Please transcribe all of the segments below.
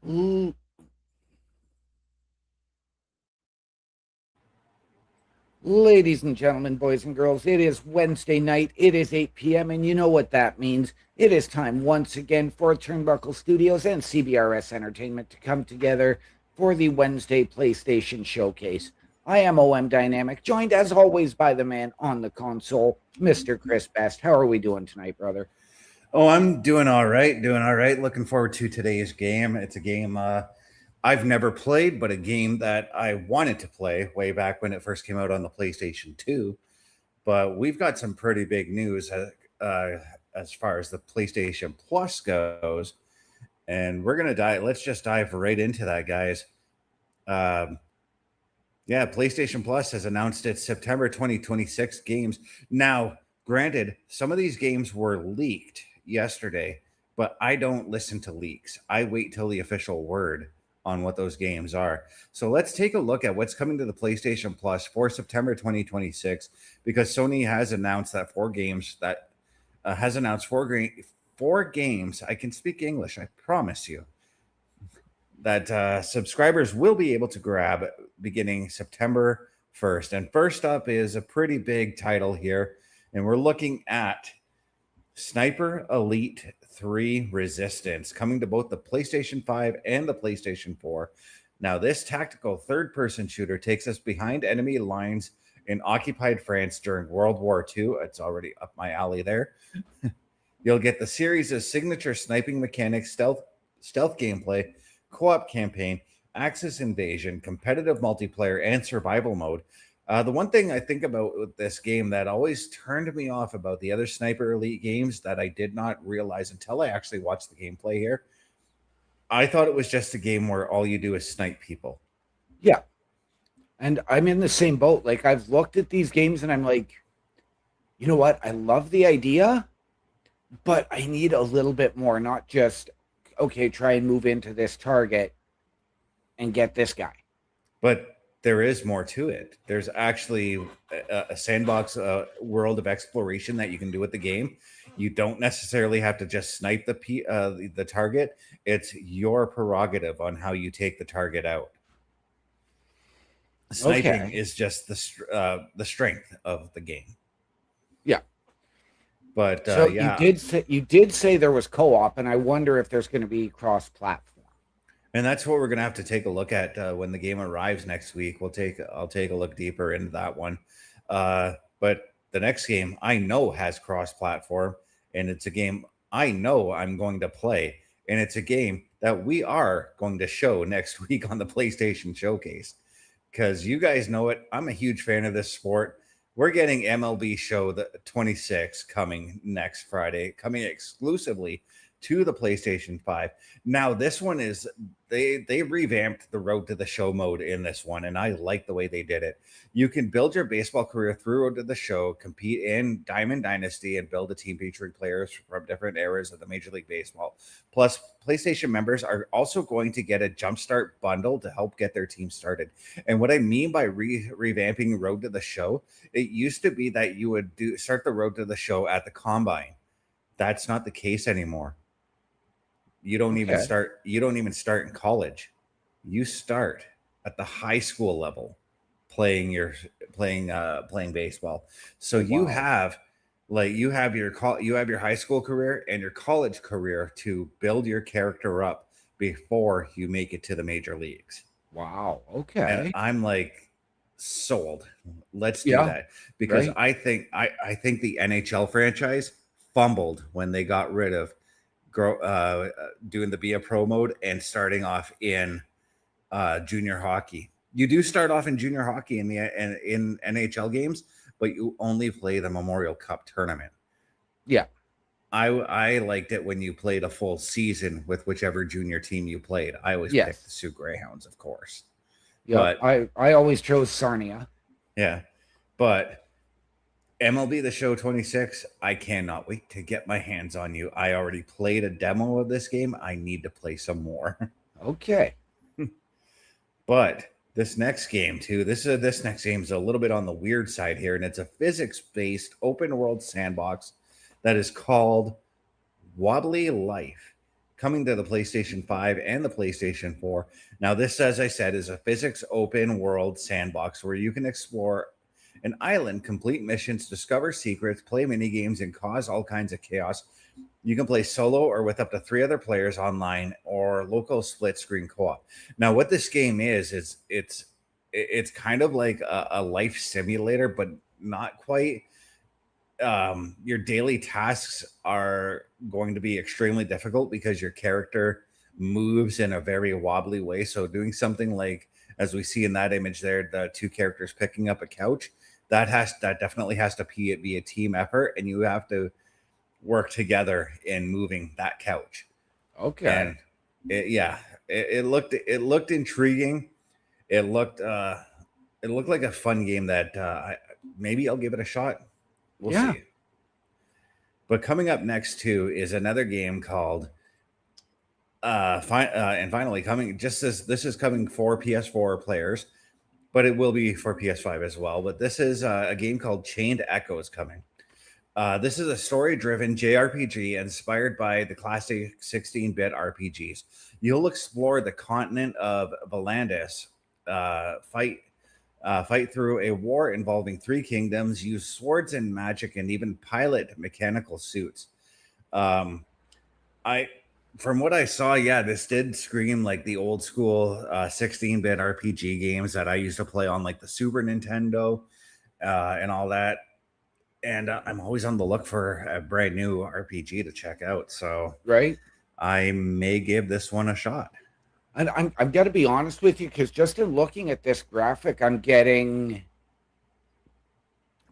L- Ladies and gentlemen, boys and girls, it is Wednesday night. It is 8 p.m., and you know what that means. It is time once again for Turnbuckle Studios and CBRS Entertainment to come together for the Wednesday PlayStation Showcase. I am OM Dynamic, joined as always by the man on the console, Mr. Chris Best. How are we doing tonight, brother? Oh, I'm doing all right. Doing all right. Looking forward to today's game. It's a game I've never played, but a game that I wanted to play way back when it first came out on the PlayStation 2. But we've got some pretty big news as far as the PlayStation Plus goes. And we're going to dive, let's just dive right into that, guys. Um, yeah, PlayStation Plus has announced its September 2026 games. Now, granted, some of these games were leaked yesterday, but I don't listen to leaks. I wait till the official word on what those games are. So let's take a look at what's coming to the PlayStation Plus for September 2026 because Sony has announced that four games. I can speak English, I promise you that subscribers will be able to grab beginning September 1st. And first up is a pretty big title here. And we're looking at Sniper Elite 3 Resistance coming to both the PlayStation 5 and the PlayStation 4. Now, this tactical third person shooter takes us behind enemy lines in occupied France during World War II. It's already up my alley there. You'll get the series of signature sniping mechanics, stealth gameplay, co-op campaign, Axis invasion, competitive multiplayer, and survival mode. The one thing I think about with this game that always turned me off about the other Sniper Elite games that I did not realize until I actually watched the gameplay here, I thought it was just a game where all you do is snipe people. Yeah. And I'm in the same boat. Like, I've looked at these games and I'm like, you know what? I love the idea, but I need a little bit more, not just, okay, try and move into this target and get this guy. But there is more to it. There's actually a sandbox world of exploration that you can do with the game. You don't necessarily have to just snipe the target. It's your prerogative on how you take the target out. Sniping Okay. is just the strength of the game. Yeah. But So yeah, you did say there was co-op, and I wonder if there's going to be cross-platform. and that's what we're gonna have to take a look at when the game arrives next week. I'll take a look deeper into that one. But the next game I know has cross-platform, and it's a game I know I'm going to play, and it's a game that we are going to show next week on the PlayStation Showcase. Because you guys know it, I'm a huge fan of this sport. We're getting MLB Show the 26 coming next Friday, coming exclusively to the PlayStation 5. Now, this one is they revamped the road to the show mode in this one, and I like the way they did it. You can build your baseball career through road to the show, compete in Diamond Dynasty, and build a team featuring players from different eras of the Major League Baseball. Plus, PlayStation members are also going to get a Jumpstart bundle to help get their team started. And what I mean by revamping Road to the Show, it used to be that you would start the Road to the Show at the combine. That's not the case anymore. Okay. You don't even start in college. You start at the high school level playing your playing baseball. So Oh, wow. you have your high school career and your college career to build your character up before you make it to the major leagues. Wow. And Okay. I'm like sold. Let's do Yeah. that because Right. I think the NHL franchise fumbled when they got rid of doing the be a pro mode and starting off in junior hockey. You do start off in junior hockey in NHL games, but you only play the Memorial Cup tournament. Yeah. I liked it when you played a full season with whichever junior team you played. I always picked the Yes. Sioux Greyhounds, of course. Yep. But I always chose Sarnia. yeah, but MLB The Show 26, I cannot wait to get my hands on you. I already played a demo of this game. I need to play some more. Okay. But this next game is a little bit on the weird side here, and it's a physics-based open world sandbox that is called Wobbly Life. coming to the PlayStation 5 and the PlayStation 4. Now, this, as I said, is a physics open world sandbox where you can explore an island, complete missions, discover secrets, play mini games, and cause all kinds of chaos. You can play solo or with up to 3 other players online or local split screen co-op. Now, what this game is it's kind of like a life simulator, but not quite. Your daily tasks are going to be extremely difficult because your character moves in a very wobbly way. So doing something like, as we see in that image there, the 2 characters picking up a couch, that definitely has to be a team effort, and you have to work together in moving that couch. Okay. And it looked intriguing. It looked like a fun game that maybe I'll give it a shot. We'll see. But coming up next too is another game called and finally coming, just as this is coming for PS4 players, but it will be for PS5 as well. But this is a game called Chained Echoes coming. This is a story-driven JRPG inspired by the classic 16-bit RPGs. You'll explore the continent of Valandis, fight through a war involving 3 kingdoms, use swords and magic, and even pilot mechanical suits. From what I saw, this did scream like the old school 16-bit RPG games that I used to play on like the Super Nintendo and all that. And I'm always on the look for a brand new RPG to check out. So I may give this one a shot. And I'm got to be honest with you, because just in looking at this graphic, I'm getting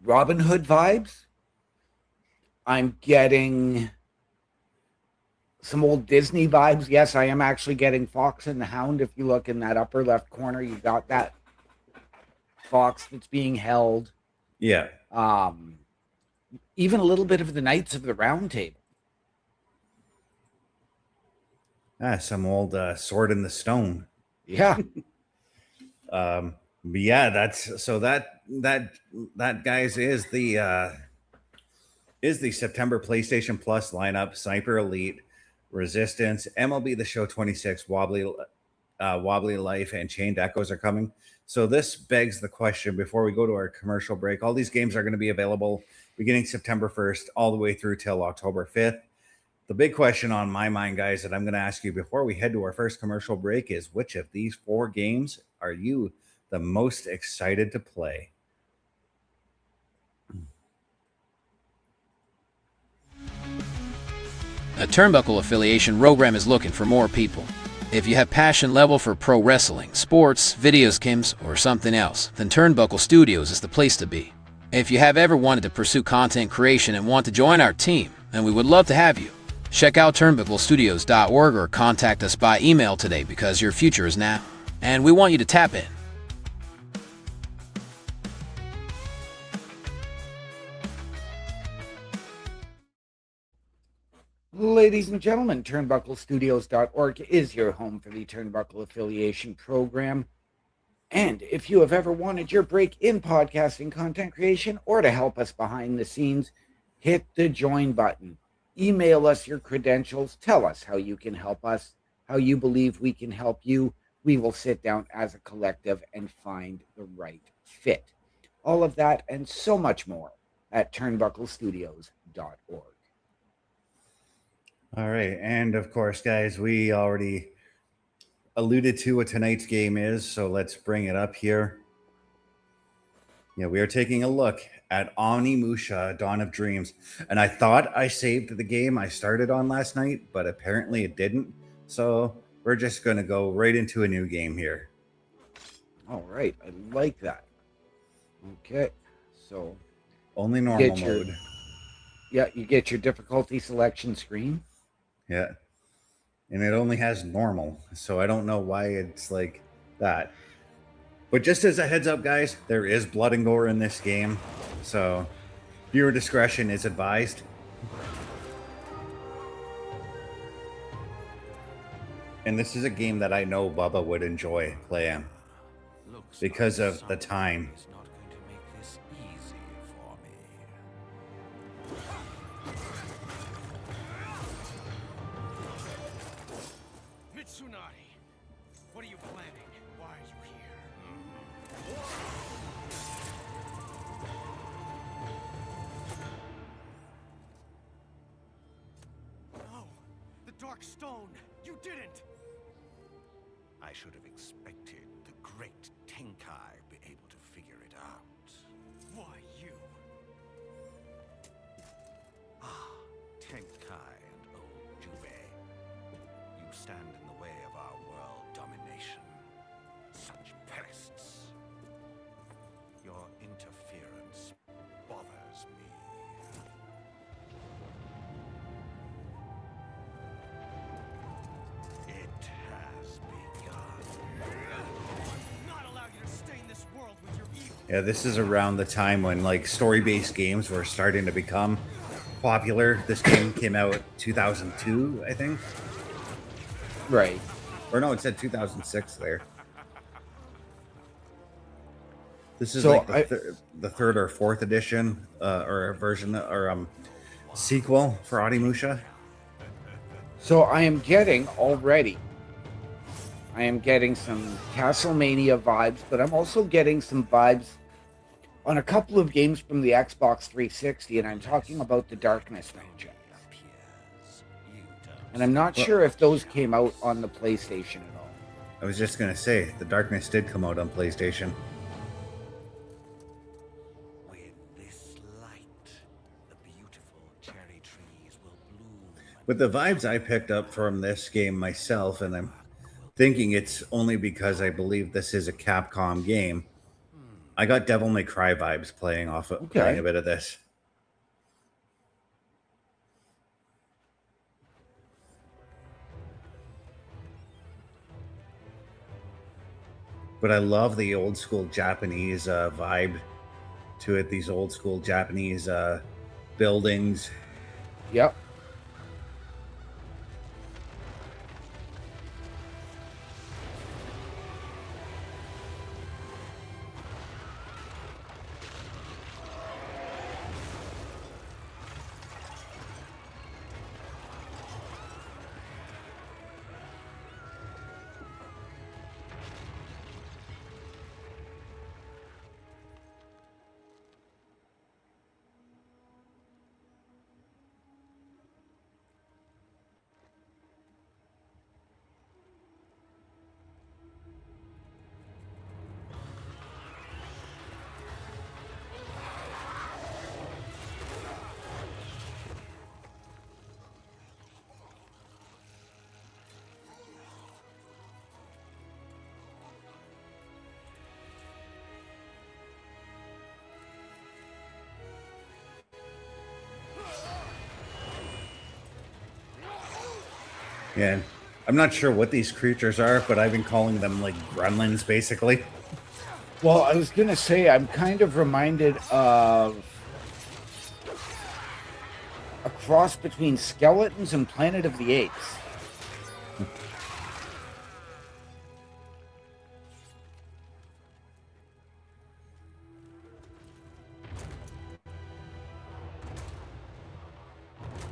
Robin Hood vibes. I'm getting some old Disney vibes. Yes, I am actually getting Fox and the Hound. If you look in that upper left corner, you got that fox that's being held. Yeah. Even a little bit of the Knights of the Round Table. Some old Sword in the Stone. Yeah. But yeah, that's so that guys is the September PlayStation Plus lineup. Sniper Elite, Resistance, MLB The Show 26, Wobbly Life, and Chained Echoes are coming. So this begs the question before we go to our commercial break. All these games are going to be available beginning September 1st all the way through till October 5th. The big question on my mind, guys, that I'm going to ask you before we head to our first commercial break is, which of these 4 games are you the most excited to play? A Turnbuckle affiliation program is looking for more people. If you have passion level for pro wrestling, sports, video games, or something else, then Turnbuckle Studios is the place to be. If you have ever wanted to pursue content creation and want to join our team, then we would love to have you. Check out turnbucklestudios.org or contact us by email today, because your future is now, and we want you to tap in. Ladies and gentlemen, turnbucklestudios.org is your home for the Turnbuckle Affiliation Program. And if you have ever wanted your break in podcasting content creation or to help us behind the scenes, hit the join button. Email us your credentials. Tell us how you can help us, how you believe we can help you. We will sit down as a collective and find the right fit. All of that and so much more at turnbucklestudios.org. All right. And of course, guys, we already alluded to what tonight's game is, so let's bring it up here. Yeah, we are taking a look at Onimusha, Dawn of Dreams. And I thought I saved the game I started on last night, but apparently it didn't. So we're just going to go right into a new game here. All right. I like that. Okay. So only normal mode. Yeah, you get your difficulty selection screen. Yeah. And it only has normal. So I don't know why it's like that. But just as a heads up, guys, there is blood and gore in this game. So viewer discretion is advised. And this is a game that I know Bubba would enjoy playing because of the time. What are you planning? Why are you here? No! The Dark Stone! You didn't! I should have expected the great Tenkai be able to figure it out. Why you? Ah, Tenkai and old Jubei. You stand in the way of our world domination. Such pests. Your interference bothers me. It has begun. Not allow you to stain this world with your evil. Yeah, this is around the time when like story-based games were starting to become popular. This game came out 2002, I think. Right. Or no, it said 2006 there. This is So like the third or fourth edition or version or sequel for Onimusha. So I am getting some Castlevania vibes, but I'm also getting some vibes on a couple of games from the Xbox 360, and I'm talking about the Darkness franchise. And I'm not sure if those came out on the PlayStation at all. I was just gonna say the Darkness did come out on PlayStation. With this light, the beautiful cherry trees will bloom. But the vibes I picked up from this game myself, and I'm thinking it's only because I believe this is a Capcom game. I got Devil May Cry vibes playing a bit of this. But I love the old school Japanese vibe to it. These old school Japanese buildings. Yep. Yeah, I'm not sure what these creatures are, but I've been calling them like gremlins, basically. Well, I was going to say, I'm kind of reminded of a cross between Skeletons and Planet of the Apes.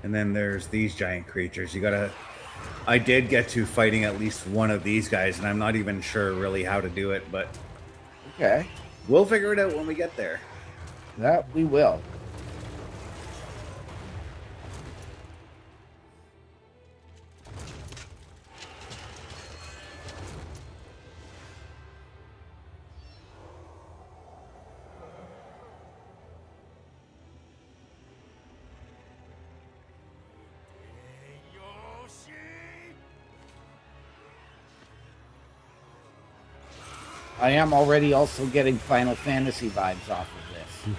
And then there's these giant creatures. I did get to fighting at least one of these guys, and I'm not even sure really how to do it, but Okay, we'll figure it out when we get there. that we will. I am already also getting Final Fantasy vibes off of this.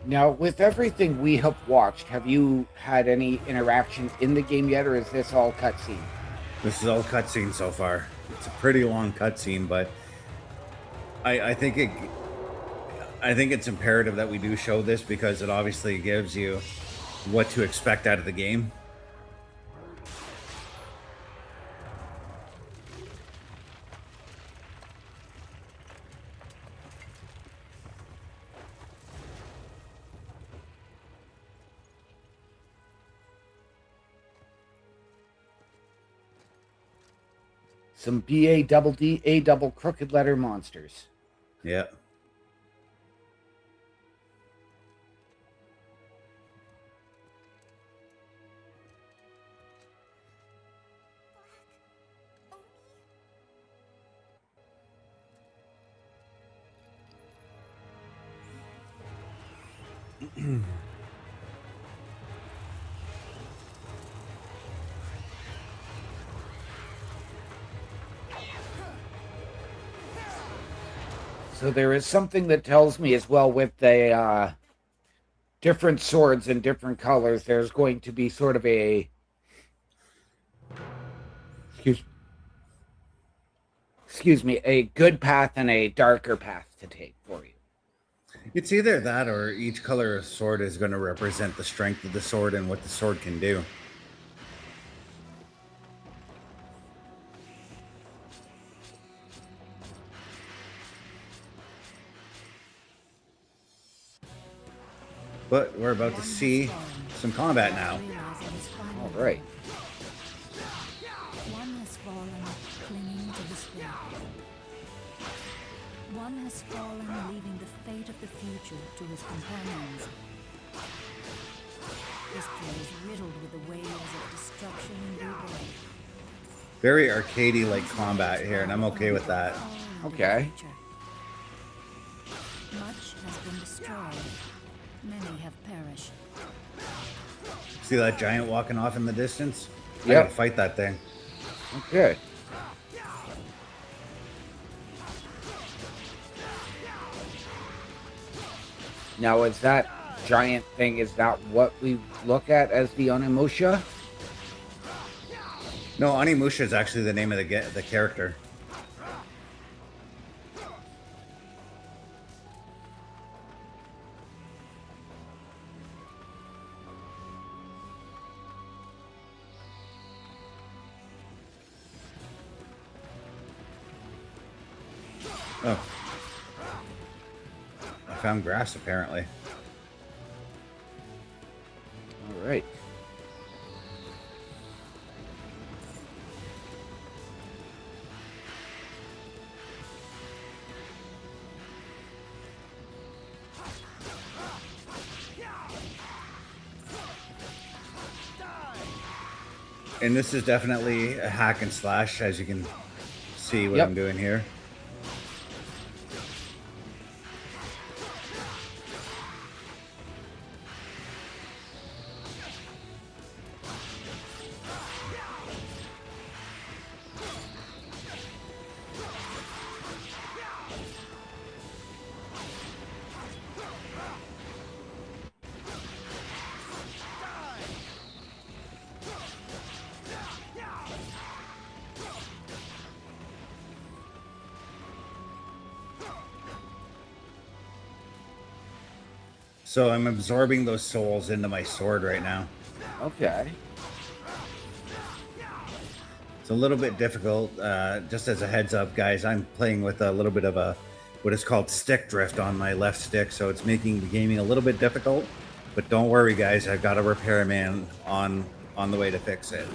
Now, with everything we have watched, have you had any interaction in the game yet, or is this all cutscene? This is all cutscene so far. It's a pretty long cutscene, but I think it's imperative that we do show this because it obviously gives you what to expect out of the game. Some BA double D A double crooked letter monsters. Yeah. So there is something that tells me as well with the different swords and different colors, there's going to be sort of a excuse me, a good path and a darker path to take for you. It's either that or each color of sword is going to represent the strength of the sword and what the sword can do. But we're about to see some combat now. All right. One has fallen, clinging to his will. One has fallen, leaving the fate of the future to his companions. History is riddled with the wails of destruction and rebirth. Very arcadey-like combat here, and I'm okay with that. Okay. Much has been destroyed. Many have perished. See that giant walking off in the distance? I Yep. gotta fight that thing. Okay. Now, is that giant thing, is that what we look at as the Onimusha? No, Onimusha is actually the name of the character. Oh. I found grass, apparently. All right. And this is definitely a hack and slash, as you can see what Yep. I'm doing here. So I'm absorbing those souls into my sword right now. Okay. It's a little bit difficult. Just as a heads up, guys, I'm playing with a little bit of a what is called stick drift on my left stick, so it's making the gaming a little bit difficult. But don't worry, guys, I've got a repairman on the way to fix it.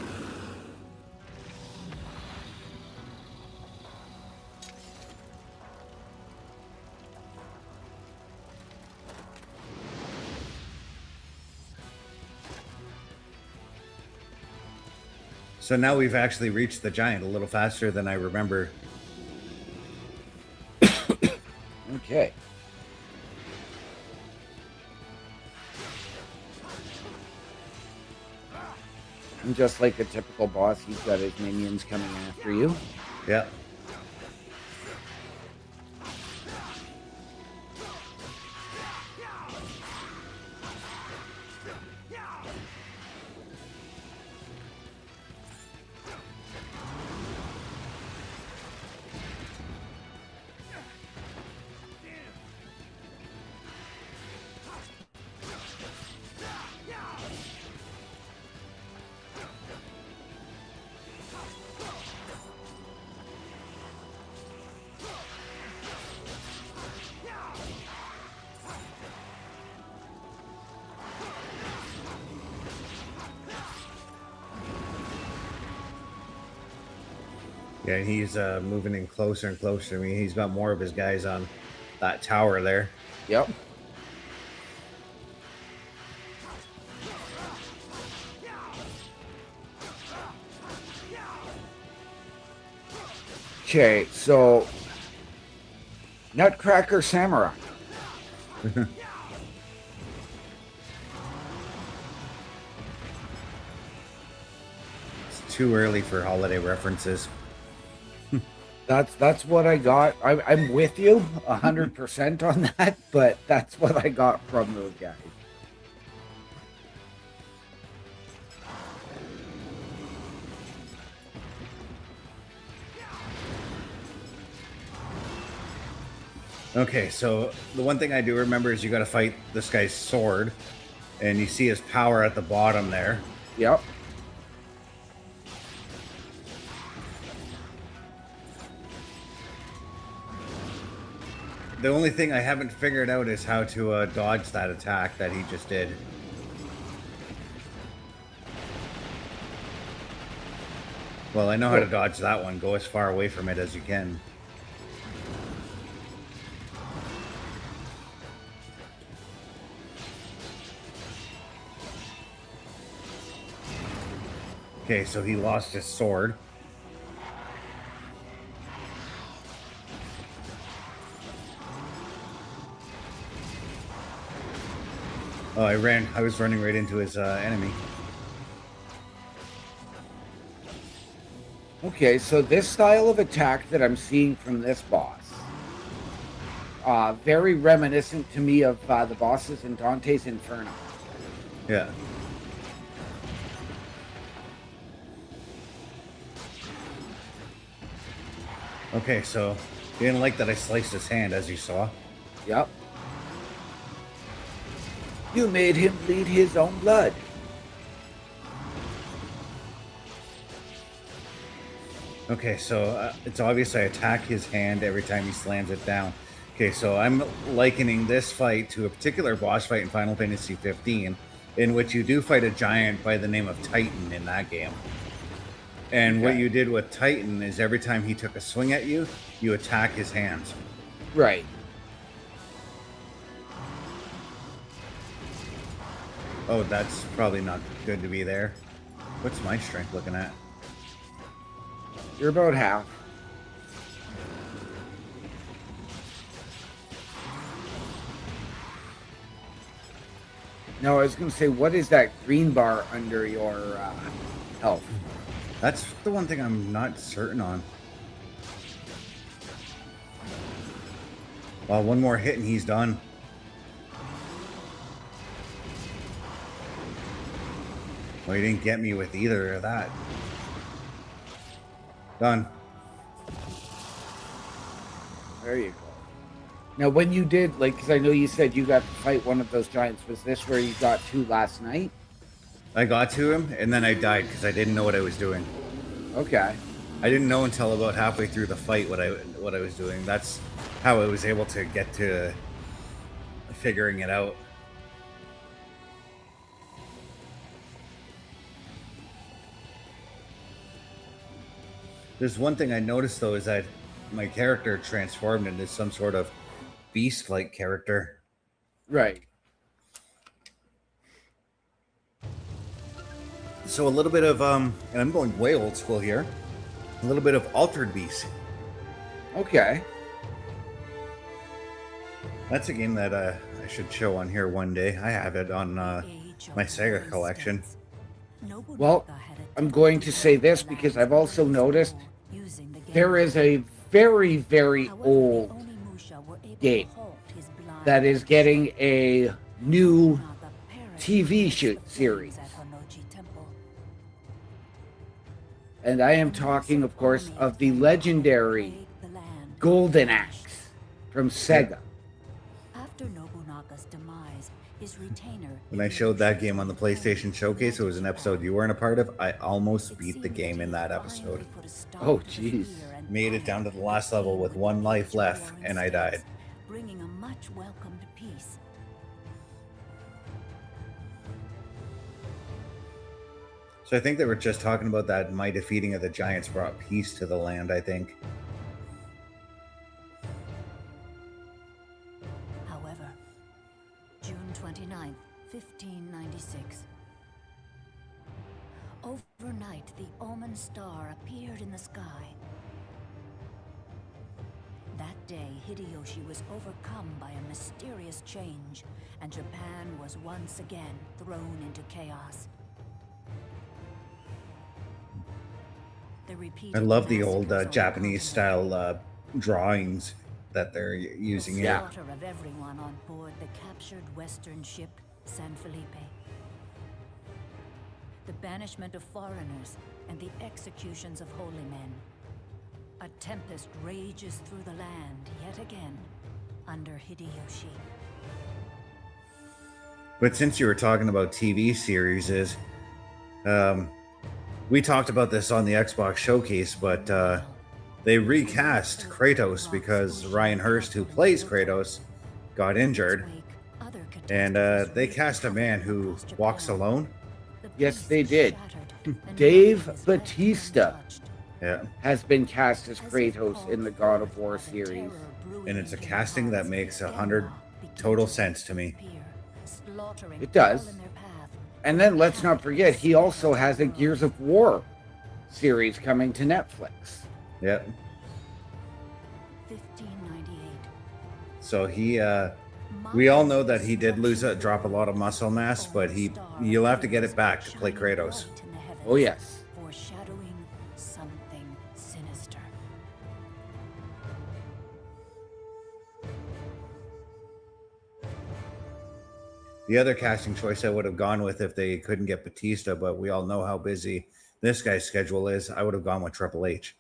So now we've actually reached the giant a little faster than I remember. Okay. And just like a typical boss, he's got his minions coming after you. Yeah. Yeah, he's moving in closer and closer. I mean, he's got more of his guys on that tower there. Yep. Okay, so Nutcracker Samurai. It's too early for holiday references. That's what I got. I'm with you 100% on that, but that's what I got from those guys. Okay, so the one thing I do remember is you got to fight this guy's sword, and you see his power at the bottom there. Yep. The only thing I haven't figured out is how to dodge that attack that he just did. Well, I know how to dodge that one. Go as far away from it as you can. Okay, so he lost his sword. Oh, I was running right into his enemy. Okay, so this style of attack that I'm seeing from this boss, very reminiscent to me of the bosses in Dante's Inferno. Yeah. Okay, so he didn't like that I sliced his hand, as you saw. Yep. You made him bleed his own blood. Okay, so it's obvious I attack his hand every time he slams it down. Okay, so I'm likening this fight to a particular boss fight in Final Fantasy 15, in which you do fight a giant by the name of Titan in that game. And what you did with Titan is every time he took a swing at you, you attack his hands. Right. Oh, that's probably not good to be there. What's my strength looking at? You're about half. No, I was going to say, what is that green bar under your health? That's the one thing I'm not certain on. Well, one more hit and he's done. Well, he didn't get me with either of that. Done. There you go. Now, when you did, like, because I know you said you got to fight one of those giants, was this where you got to last night? I got to him and then I died because I didn't know what I was doing. Okay. I didn't know until about halfway through the fight what I was doing. That's how I was able to get to figuring it out. There's one thing I noticed though is that my character transformed into some sort of beast-like character. Right. So a little bit of and I'm going way old school here. A little bit of Altered Beast. Okay. That's a game that I should show on here one day. I have it on my Sega collection. Well, I'm going to say this because I've also noticed there is a very, very old game that is getting a new TV series. And I am talking, of course, of the legendary Golden Axe from Sega. After Nobunaga's demise, his retainer. When I showed that game on the PlayStation Showcase, it was an episode you weren't a part of. I almost beat the game in that episode. Oh, jeez. Made it down to the last level with one life left, and I died. Bringing a much welcomed peace. So I think they were just talking about that my defeating of the giants brought peace to the land, I think. However, June 29th, 1596. Overnight, the omen star appeared in the sky. That day, Hideyoshi was overcome by a mysterious change, and Japan was once again thrown into chaos. I love the old Japanese style drawings that they're using the here. slaughter of everyone on board the captured western ship San Felipe. The banishment of foreigners and the executions of holy men. A tempest rages through the land yet again under Hideyoshi. But since you were talking about TV series, we talked about this on the Xbox Showcase, but they recast Kratos because Ryan Hurst, who plays Kratos, got injured. And they cast a man who walks alone. Yes, they did. Dave Bautista has been cast as Kratos in the God of War series. And it's a casting that makes 100 total sense to me. It does. And then let's not forget, he also has a Gears of War series coming to Netflix. Yep. 1598. So he, we all know that he did drop a lot of muscle mass, but you'll have to get it back to play Kratos. Oh yes. Foreshadowing something sinister. The other casting choice I would have gone with if they couldn't get Batista, but we all know how busy this guy's schedule is. I would have gone with Triple H.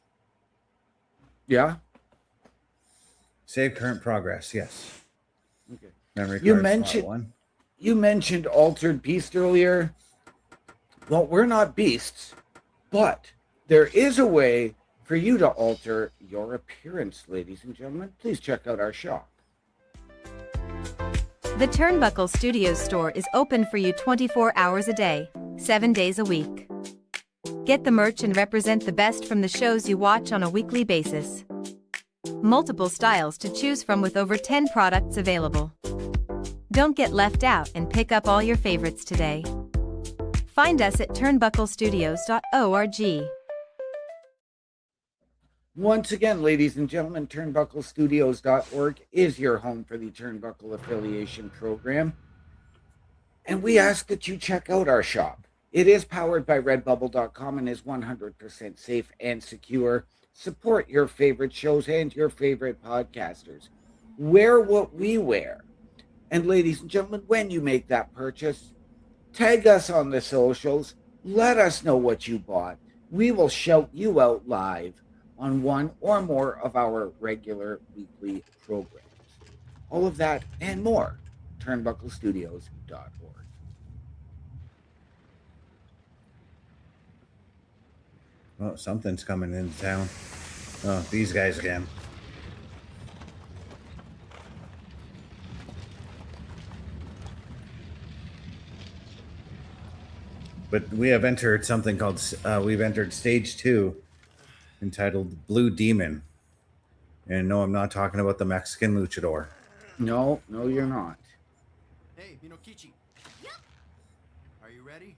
Yeah. Save current progress, yes. Okay. Memory You card mentioned slot 1. You mentioned Altered Beast earlier. Well, we're not beasts, but there is a way for you to alter your appearance, ladies and gentlemen. Please check out our shop. The Turnbuckle Studios store is open for you 24 hours a day, 7 days a week. Get the merch and represent the best from the shows you watch on a weekly basis. Multiple styles to choose from with over 10 products available. Don't get left out and pick up all your favorites today. Find us at turnbucklestudios.org. Once again, ladies and gentlemen, turnbucklestudios.org is your home for the Turnbuckle Affiliation Program. And we ask that you check out our shop. It is powered by redbubble.com and is 100% safe and secure. Support your favorite shows and your favorite podcasters. Wear what we wear. And ladies and gentlemen, when you make that purchase, tag us on the socials. Let us know what you bought. We will shout you out live on one or more of our regular weekly programs. All of that and more, turnbucklestudios.org. Oh, something's coming into town. Oh, these guys again. But we have entered something called, we've entered stage 2, entitled Blue Demon. And no, I'm not talking about the Mexican luchador. No, you're not. Hey, Minokichi. Yep. Are you ready?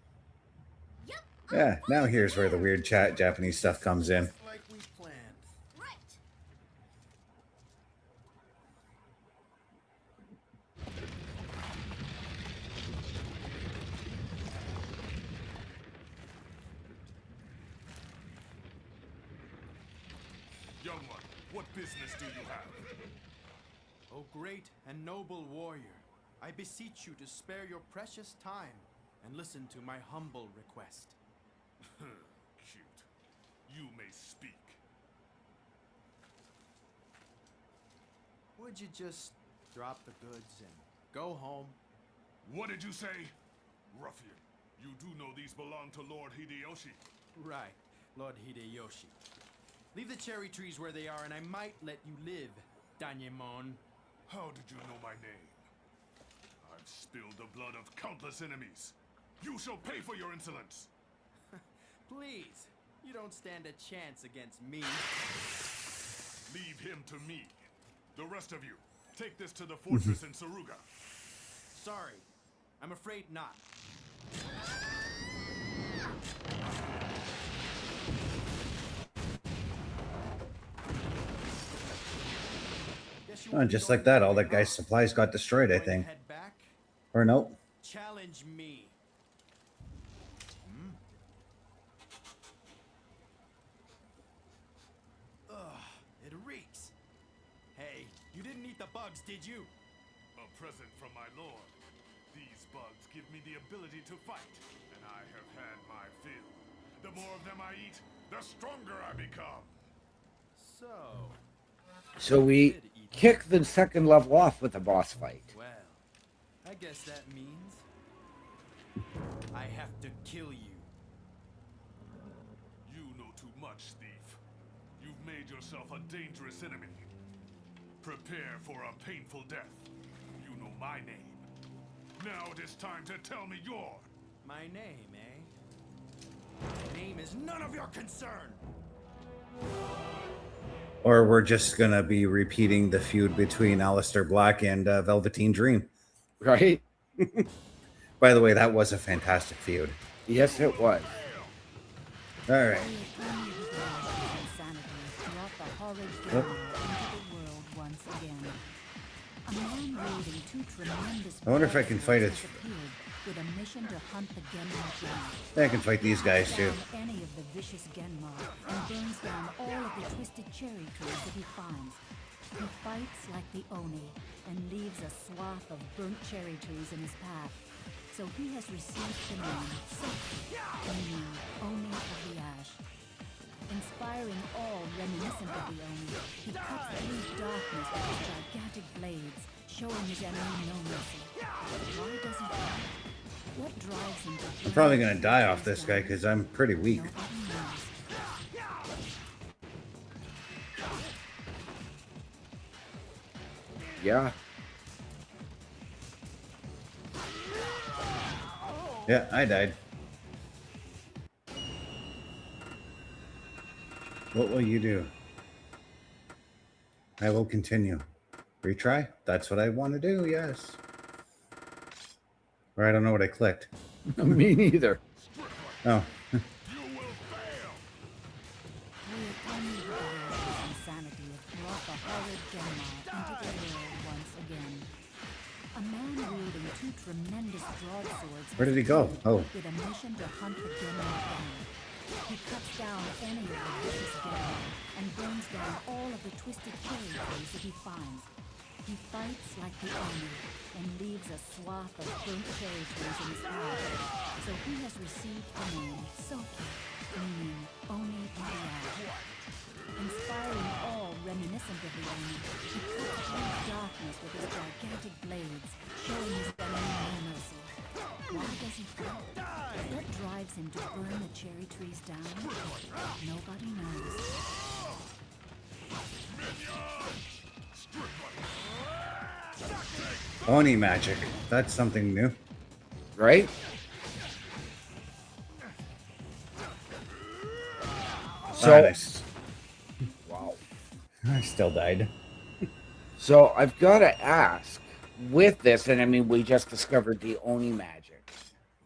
Yeah, now here's where the weird Japanese stuff comes in. Like we planned. Right. Young one, what business do you have? O great and noble warrior, I beseech you to spare your precious time and listen to my humble request. Cute. You may speak. Would you just drop the goods and go home? What did you say? Ruffian, you do know these belong to Lord Hideyoshi. Right, Lord Hideyoshi. Leave the cherry trees where they are and I might let you live, Danyemon. How did you know my name? I've spilled the blood of countless enemies. You shall pay for your insolence. Please, you don't stand a chance against me. Leave him to me. The rest of you, take this to the fortress in Saruga. Sorry, I'm afraid not. Oh, just like that, all that guy's supplies got destroyed, I think. Head back? Or nope. Challenge me. Ugh, it reeks. Hey, you didn't eat the bugs, did you? A present from my lord. These bugs give me the ability to fight, and I have had my fill. The more of them I eat, the stronger I become. So we kick the second level off with a boss fight. Well, I guess that means I have to kill you. You know too much, thief. You've made yourself a dangerous enemy. Prepare for a painful death. You know my name. Now it is time to tell me your... My name, eh? My name is none of your concern. Or we're just gonna be repeating the feud between Alistair Black and Velveteen Dream. Right? By the way, that was a fantastic feud. Yes, it was. All right. Yep. I wonder if I can fight it. With a mission to hunt the Genma down. I can fight these guys too. Any of the vicious Genma and burns down all of the twisted cherry trees that he finds. He fights like the Oni and leaves a swath of burnt cherry trees in his path. So he has received the name Soki, meaning Oni of the Ash. Inspiring all reminiscent of the Oni, he cuts through darkness with his gigantic blades, showing his enemy no mercy. Why does he fight? What drives him to... I'm probably gonna die off this guy because I'm pretty weak. Yeah. Yeah, I died. What will you do? I will continue. Retry? That's what I want to do, yes. Or I don't know what I clicked. Me neither. Oh. Where did he go? Oh. With a mission to hunt the Genma down. He cuts down any of the vicious Genma and burns down all of the twisted cherry trees that he finds. He fights like the Oni and leaves a swath of burnt cherry trees in his path. So he has received the name Soki, meaning Oni of the Ash. Inspiring all reminiscent of the Oni, he cuts through darkness with his gigantic blades, showing his enemy no mercy. Why does he fight? What drives him to burn the cherry trees down? Nobody knows. Oni magic. That's something new. Right? So, Nice. wow. I still died. So I've got to ask, with this, and I mean, we just discovered the Oni magic,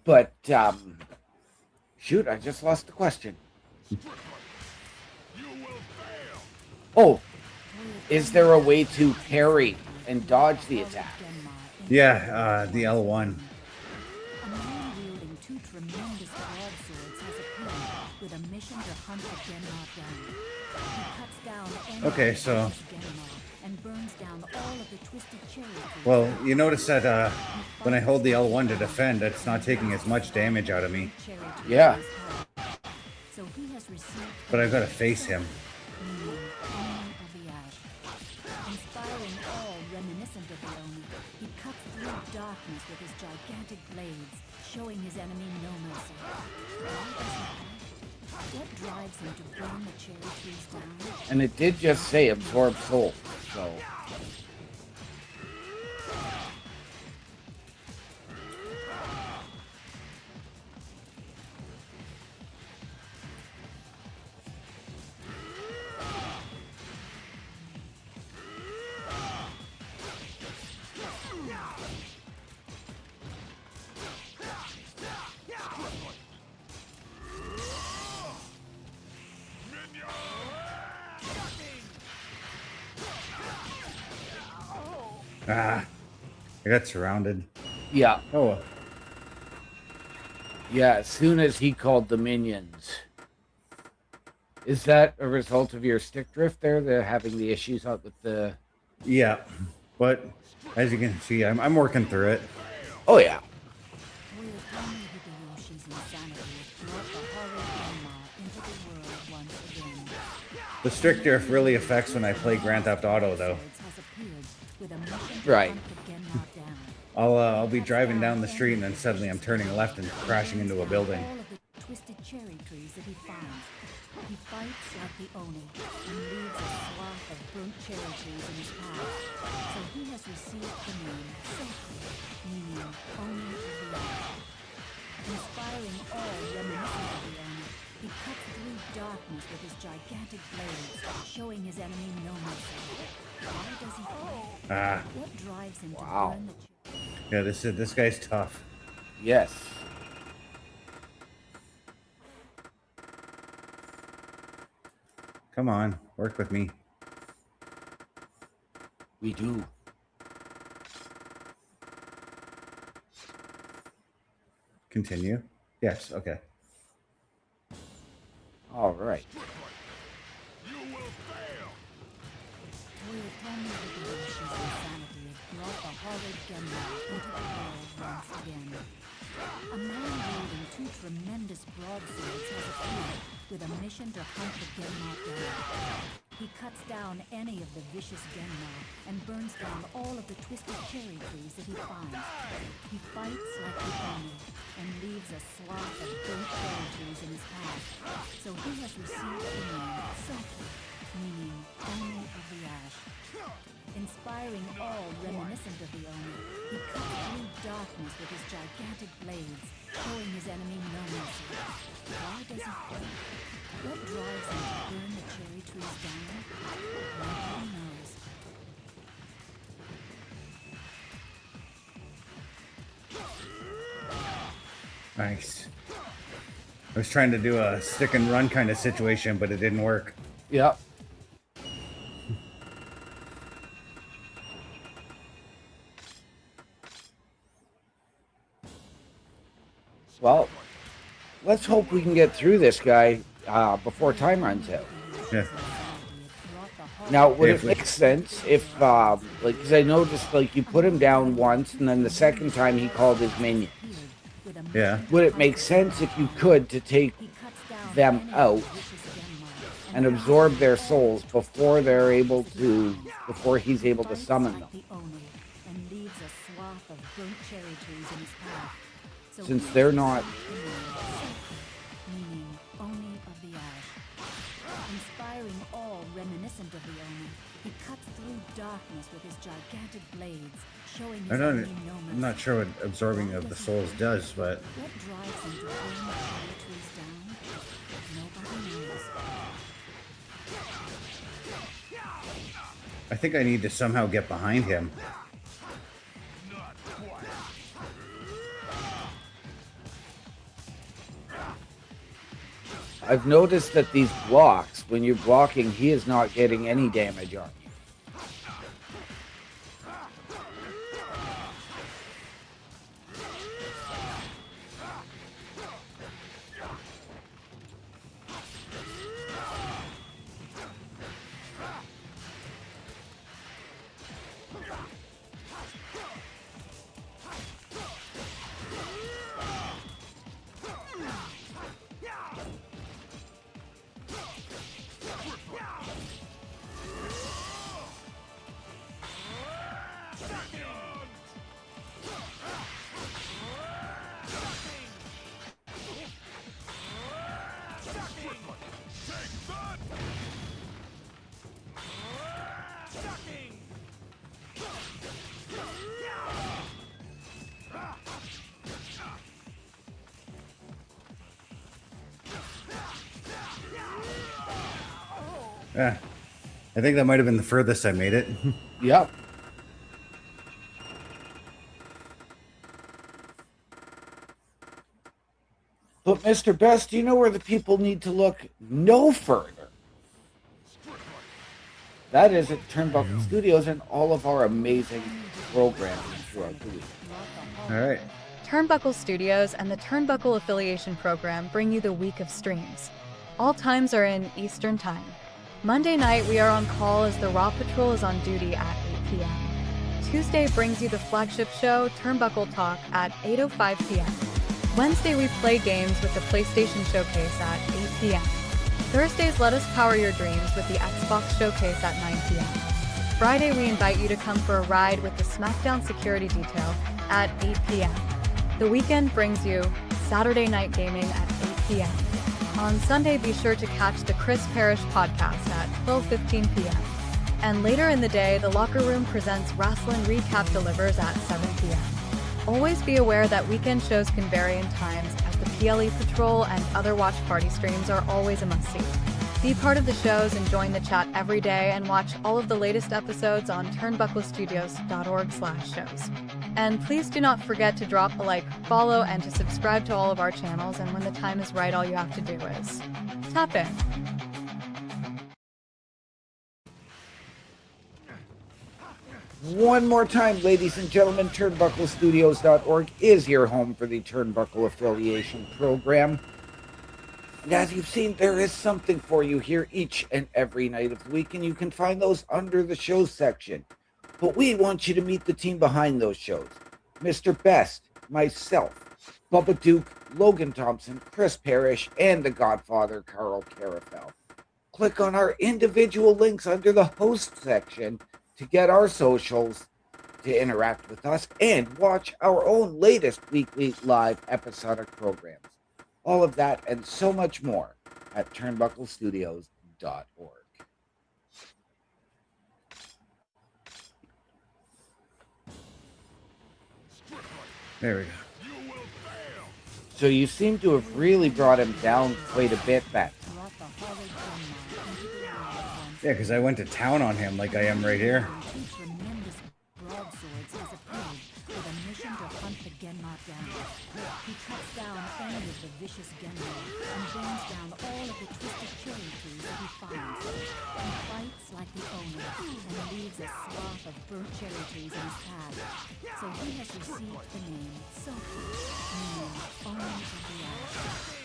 but shoot, I just lost the question. Oh, is there a way to parry and dodge the attack? Yeah, the L1. A man wielding two tremendous broadswords has appeared with a mission to hunt the Genma down. He cuts down any Okay, so... Genma and burns down all of the twisted cherry trees. Well, you notice that when I hold the L1 to defend, it's not taking as much damage out of me. Yeah. So he has received But I've got to face him. meaning Oni of the Ash. Inspiring all reminiscent of the Oni, he cuts through darkness with his gigantic blades, showing his enemy no mercy. Why does he fight? What drives him to burn the cherry trees down? And it did just say absorb soul, so... Ah, I got surrounded. Yeah. Oh, Yeah, as soon as he called the minions. Is that a result of your stick drift there? They're having the issues out with the... yeah. But as you can see, I'm working through it. Oh, yeah. Will Tommy Hideyoshi's insanity brought the horror Genma into the world once again. The stick drift really affects when I play Grand Theft Auto, though. Has appeared with a mission to Right. hunt the Genma down. I'll be driving down the street and then suddenly I'm turning left and crashing into a building. All of the twisted cherry trees that he finds. He fights like the Oni and leaves a swath of burnt cherry trees in his path. So he has received the name Seki, meaning Oni of the Earth. Inspiring all reminiscent of the Oni, he cuts through darkness with his gigantic blades, showing his enemy no mercy. Why does he fight? What drives him to burn the cherry? Yeah, this guy's tough. Yes. Come on, work with me. We do. Continue. Yes, okay. All right. You will fail! Will Tommy Hideyoshi's insanity brought the horrid Genma into the world once again. A man wielding two tremendous broadswords has appeared with a mission to hunt the Genma down. He cuts down any of the vicious Genma and burns down all of the twisted cherry trees that he finds. He fights like the Oni and leaves a swath of burnt cherry trees in his path. So he has received the name Seki, meaning Oni of the Ash. Inspiring all reminiscent of the Oni, he cuts through darkness with his gigantic blades, showing his enemy no mercy. Why does he fight? What drives him to burn the cherry trees down? Nobody knows. Nice. I was trying to do a stick and run kind of situation, but it didn't work. Yep. Well, let's hope we can get through this guy before time runs out. Yeah. Now, would If it we- make sense if, like, because I noticed, like, you put him down once, and then the second time he called his minions. Yeah. Would it make sense if you could to take them out and absorb their souls before they're able to, before he's able to summon them? And leaves a swath of burnt cherry trees in his path. So Since he they're has not... received the name Seki, meaning Oni of the Ash. Inspiring all reminiscent of the Oni, he cuts through darkness with his gigantic blades, showing his enemy no mercy. I'm not sure what absorbing of the souls does, but What drives him to burn the cherry trees down? Nobody knows. I think I need to somehow get behind him. I've noticed that these blocks, when you're blocking, he is not getting any damage on you. Yeah. I think that might have been the furthest I made it. Yep. But Mr. Best, do you know where the people need to look no further That is at Turnbuckle Studios and all of our amazing programming throughout the week. All right. Turnbuckle Studios and the Turnbuckle Affiliation Program bring you the week of streams. All times are in Eastern Time. Monday night, we are on call as the Raw Patrol is on duty at 8 p.m. Tuesday brings you the flagship show, Turnbuckle Talk, at 8:05 p.m. Wednesday, we play games with the PlayStation Showcase at 8 p.m. Thursdays, let us power your dreams with the Xbox Showcase at 9 p.m. Friday, we invite you to come for a ride with the SmackDown Security Detail at 8 p.m. The weekend brings you Saturday Night Gaming at 8 p.m. On Sunday, be sure to catch the Chris Parrish podcast at 12:15 p.m. And later in the day, the Locker Room presents Wrestling Recap Delivers at 7 p.m. Always be aware that weekend shows can vary in times, as the PLE Patrol and other watch party streams are always a must-see. Be part of the shows and join the chat every day and watch all of the latest episodes on turnbucklestudios.org/shows. And please do not forget to drop a like, follow, and to subscribe to all of our channels, and when the time is right, all you have to do is tap in. One more time, ladies and gentlemen, turnbucklestudios.org is your home for the Turnbuckle Affiliation Program. And as you've seen, there is something for you here each and every night of the week, and you can find those under the shows section. But we want you to meet the team behind those shows. Mr. Best, myself, Bubba Duke, Logan Thompson, Chris Parrish, and the Godfather, Carl Carafel. Click on our individual links under the host section to get our socials, to interact with us, and watch our own latest weekly live episodic programs. All of that and so much more at turnbucklestudios.org. There we go. So you seem to have really brought him down quite a bit, Beth. Yeah, because I went to town on him like I am right here. Tremendous broadswords as a pig with a mission to hunt the Genma down. He cuts down any of the vicious Genma and burns down all of the twisted cherry trees that he finds. He fights like the owner and leaves a swath of burnt cherry trees in his path. So he has received the name Soki, meaning owner of the ash.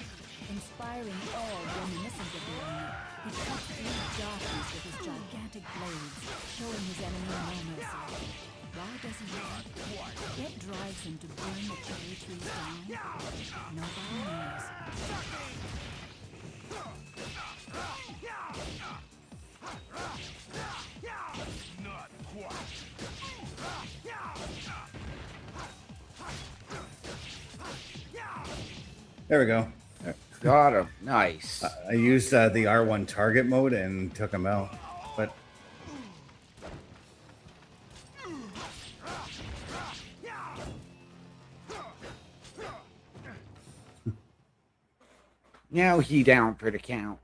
Inspiring all reminiscent of the owner, he cuts through darkness with his gigantic blades, showing his enemy no mercy. Why does he do it? What drives him to burn the cherry trees down? Nobody knows. Not quite. There we go. Got him. Nice. I used the R1 target mode and took him out. But Now he down for the count.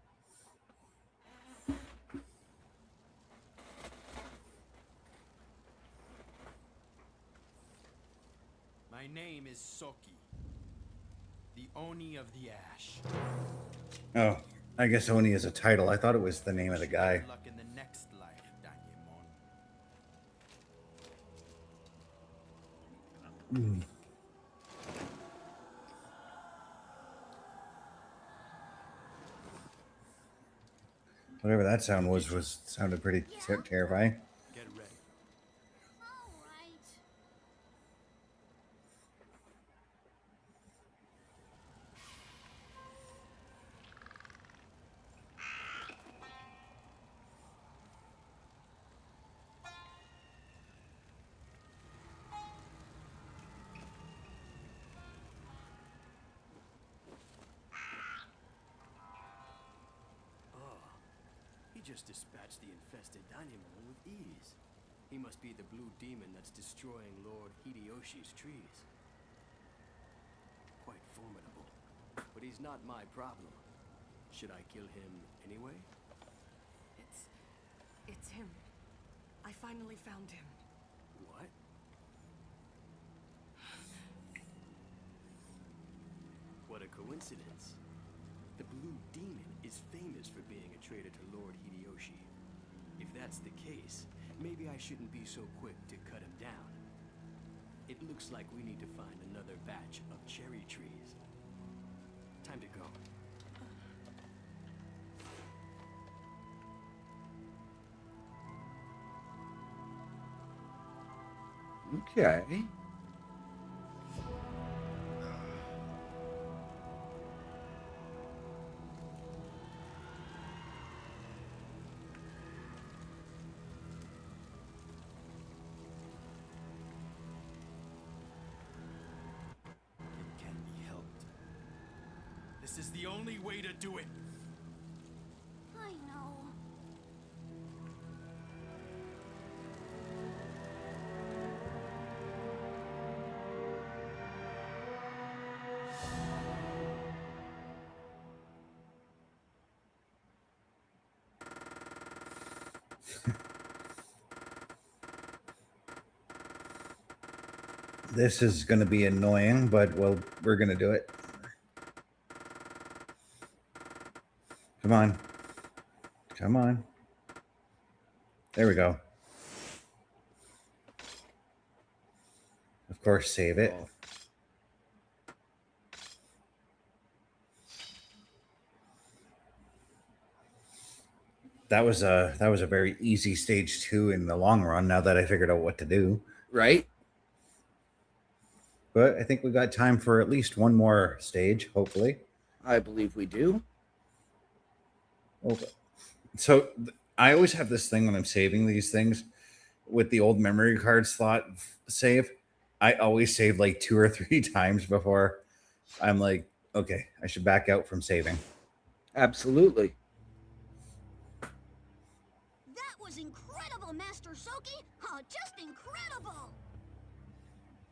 My name is Soki, the Oni of the Ash. oh, I guess Oni is a title. I thought it was the name of the guy. Good luck in the next life, Danyemon. Whatever that sound was sounded pretty terrifying. Get ready. He just dispatched the infested Dynamon with ease. He must be the blue demon that's destroying Lord Hideyoshi's trees. Quite formidable. But he's not my problem. Should I kill him anyway? It's him. I finally found him. What? What a coincidence. The Blue Demon is famous for being a traitor to Lord Hideyoshi. If that's the case, maybe I shouldn't be so quick to cut him down. It looks like we need to find another batch of cherry trees. Time to go. Okay. It can be helped. This is the only way to do it. I know. This is going to be annoying, but well, we're going to do it. Come on. Come on. There we go. Of course, save it. That was a very easy stage 2 in the long run, now that I figured out what to do. Right? But I think we got time for at least one more stage, hopefully. I believe we do. Okay. So I always have this thing when I'm saving these things with the old memory card slot save. I always save like 2 or 3 times before I'm like, okay, I should back out from saving. Absolutely. That was incredible, Master Soki! Oh, just incredible!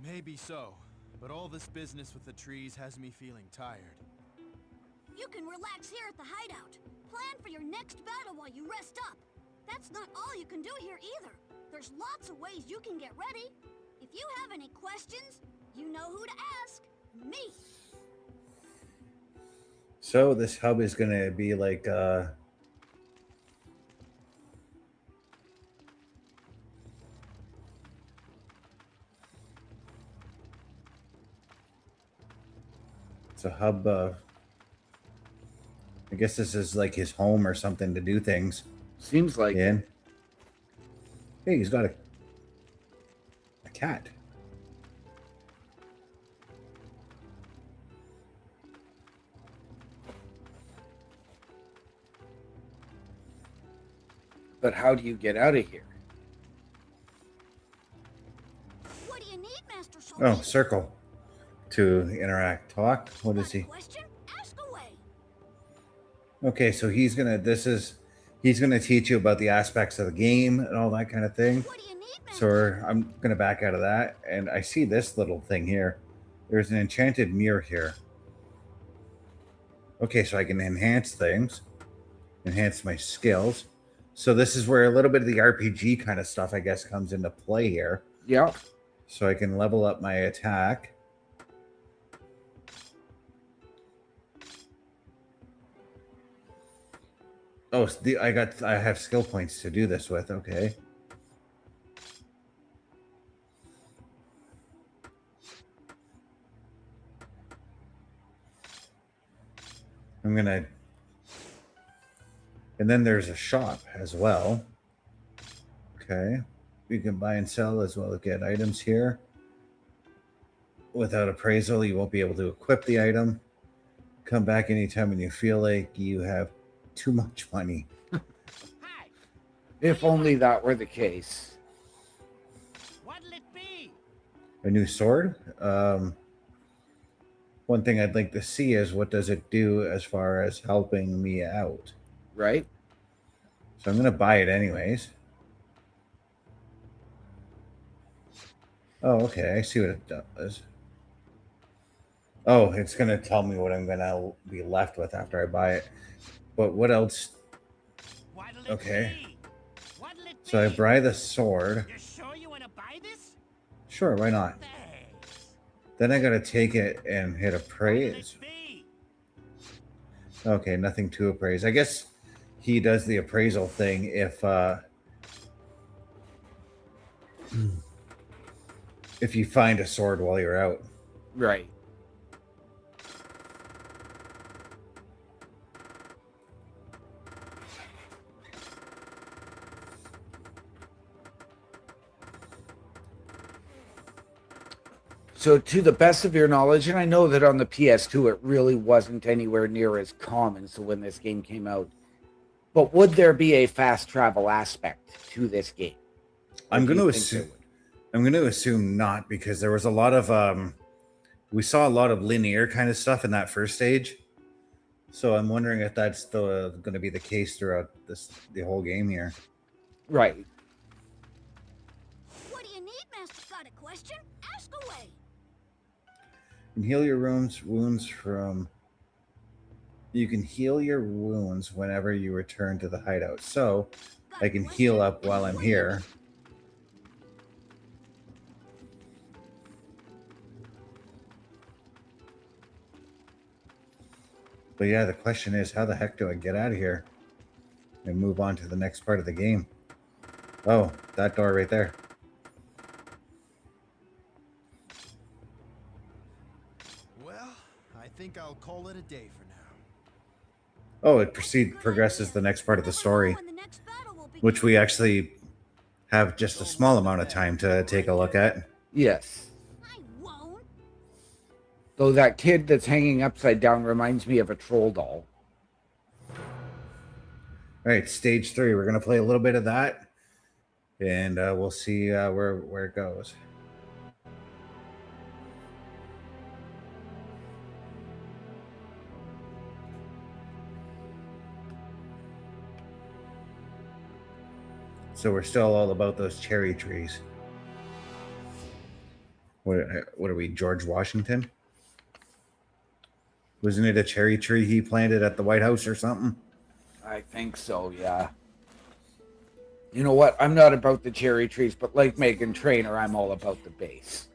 Maybe so, but all this business with the trees has me feeling tired. You can relax here at the hideout. Plan for your next battle while you rest up. That's not all you can do here either. There's lots of ways you can get ready. If you have any questions, you know who to ask. Me. So this hub is going to be like it's a hub. I guess this is like his home or something to do things. Seems like Yeah. Hey, he's got a cat. But how do you get out of here? What do you need, Master Soki? Oh, circle to interact. Talk. What is he? Question? Ask away. Okay, so he's gonna teach you about the aspects of the game and all that kind of thing. What do you need, Master? So I'm gonna back out of that, and I see this little thing here. There's an enchanted mirror here. Okay, so I can enhance things, enhance my skills. So this is where a little bit of the RPG kind of stuff, I guess, comes into play here. Yeah. So I can level up my attack. Oh, I have skill points to do this with. Okay. I'm gonna, and then there's a shop as well. Okay, you can buy and sell as well as get items here. Without appraisal, you won't be able to equip the item. Come back anytime when you feel like you have too much money. If only that were the case. What'll it be? A new sword. One thing I'd like to see is what does it do as far as helping me out. Right? So I'm going to buy it anyways. Oh, okay. I see what it does. Oh, it's going to tell me what I'm going to be left with after I buy it. But what else? Okay. So I buy the sword. You sure you want to buy this? Sure, why not? Then I got to take it and hit appraise. Okay, nothing to appraise. I guess he does the appraisal thing if if you find a sword while you're out. Right. So to the best of your knowledge, and I know that on the PS2 it really wasn't anywhere near as common, so when this game came out, but would there be a fast travel aspect to this game? I'm going to assume not, because there was a lot of we saw a lot of linear kind of stuff in that first stage. So I'm wondering if that's still going to be the case throughout the whole game here. Right. What do you need, Master? Got a question? Ask away. You can heal your wounds from. You can heal your wounds whenever you return to the hideout. So I can heal up while I'm here. But yeah, the question is, how the heck do I get out of here and move on to the next part of the game? Oh, that door right there. Well, I think I'll call it a day for now. Oh, it progresses the next part of the story, which we actually have just a small amount of time to take a look at. Yes. Though that kid that's hanging upside down reminds me of a troll doll. All right, stage 3. We're going to play a little bit of that, and we'll see where it goes. So we're still all about those cherry trees. What are we, George Washington? Wasn't it a cherry tree he planted at the White House or something? I think so, yeah. You know what? I'm not about the cherry trees, but like Megan Trainor, I'm all about the bass.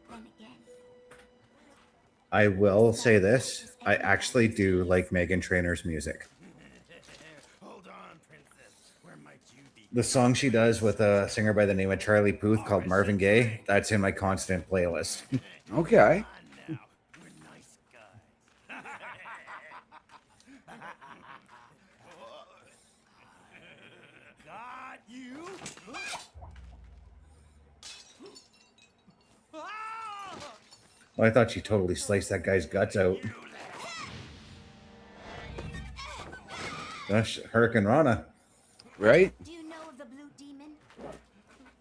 I will say this. I actually do like Megan Trainor's music. The song she does with a singer by the name of Charlie Puth called Marvin Gaye, that's in my constant playlist. Okay. Well, I thought she totally sliced that guy's guts out. Gosh, Hurricane Rana. Right? Do you know of the blue demon?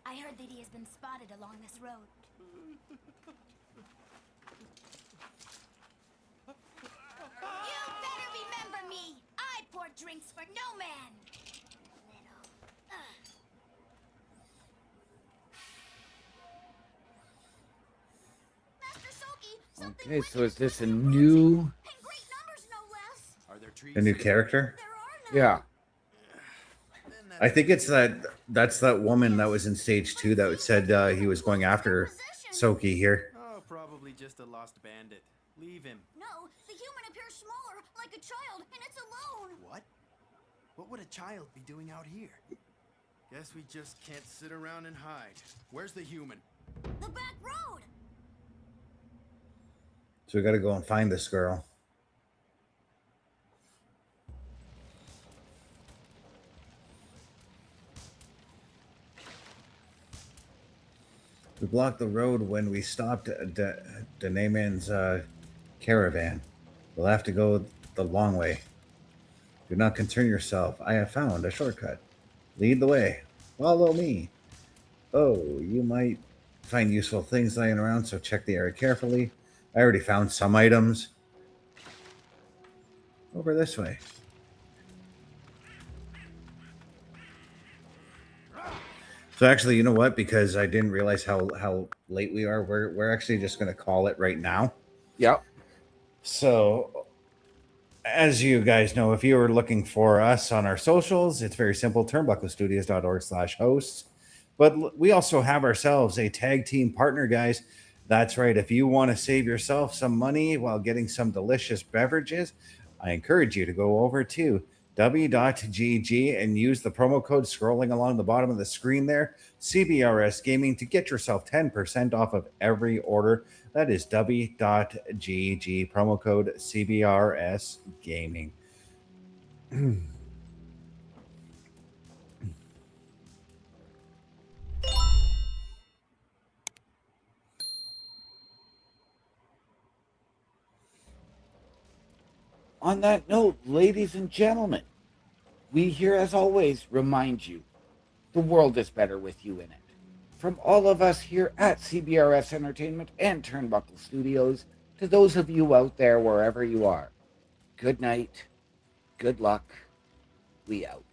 I heard that he has been spotted along this road. You better remember me! I pour drinks for no man! Okay, so is this a new... A new character? Yeah. I think it's that's that woman that was in stage 2 that said he was going after Soki here. Oh, probably just a lost bandit. Leave him. No, the human appears smaller, like a child, and it's alone. What? What would a child be doing out here? Guess we just can't sit around and hide. Where's the human? The back road. So we got to go and find this girl. We blocked the road when we stopped Daneman's caravan. We'll have to go the long way. Do not concern yourself. I have found a shortcut. Lead the way. Follow me. Oh, you might find useful things lying around, so check the area carefully. I already found some items. Over this way. So actually, you know what? Because I didn't realize how late we are, we're actually just going to call it right now. Yep. So, as you guys know, if you were looking for us on our socials, it's very simple, turnbucklestudios.org/hosts. But we also have ourselves a tag team partner, guys. That's right. If you want to save yourself some money while getting some delicious beverages, I encourage you to go over to Dubby.gg and use the promo code scrolling along the bottom of the screen there, CBRS Gaming, to get yourself 10% off of every order. That is Dubby.gg, promo code CBRS Gaming. On that note, ladies and gentlemen, we here, as always, remind you the world is better with you in it. From all of us here at CBRS Entertainment and Turnbuckle Studios, to those of you out there wherever you are, good night, good luck, we out.